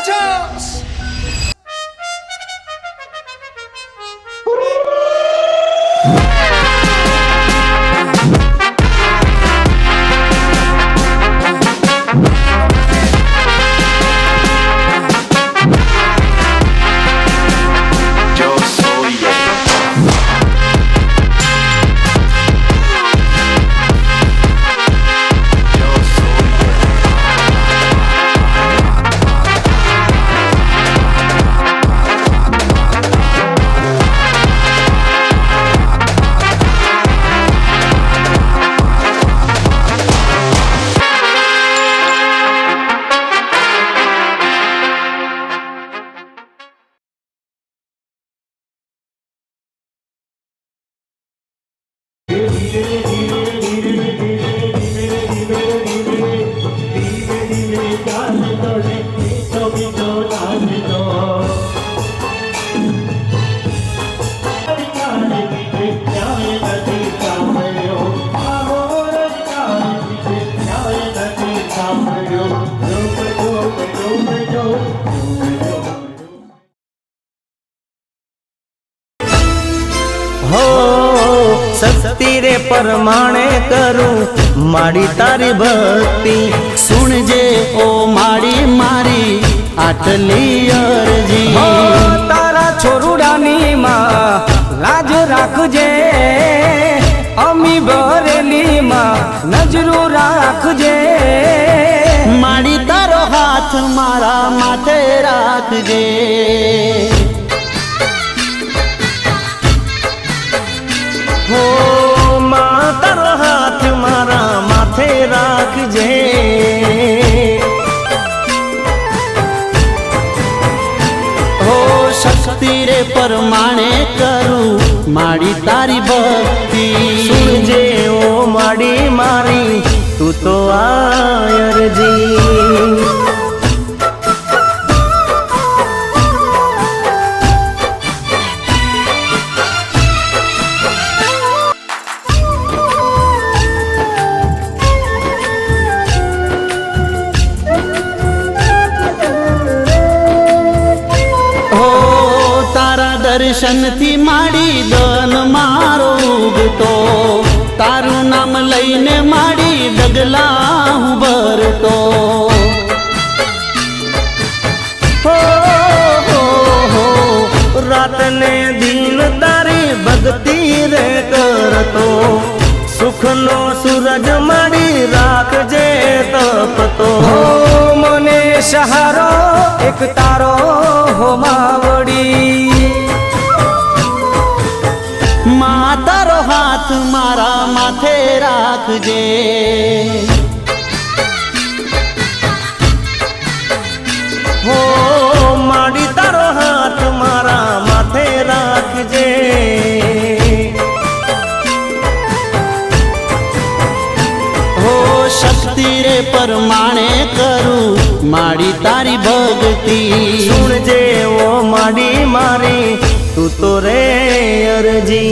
muchachos. शक्ति रे परमाणे करूं माड़ी तारी भक्ति सुनजे ओ माड़ी मारी आटली अरजी तारा छोरुडानी मां लाज राखजे अमी बरेली मां नजरू राखजे माड़ी तारो हाथ मारा माथे राखजे हो मां तारो हाथ मारा माथे राखजे हो शक्ति रे परमाणे करूं माड़ी तारी भक्ति सुनजे ओ माड़ी मारी तू तो आयर जी दर्शन थी माड़ी दन मारो उगतो तारू नाम लईने माड़ी डगला हूँ भरतो हो रात ने दिन तारी भक्ति रे करतो सुख नो सूरज माड़ी राखजे तपतो हो मने सहारो एक तारो हो मावड़ी तारो हाथ मारा माथे राखजे हो माड़ी तारो हाथ मारा माथे राखजे हो शक्ति रे परमाणे करूं माड़ी तारी भक्ति सुनजे ओ माड़ी मारी तू तो रे अरजी।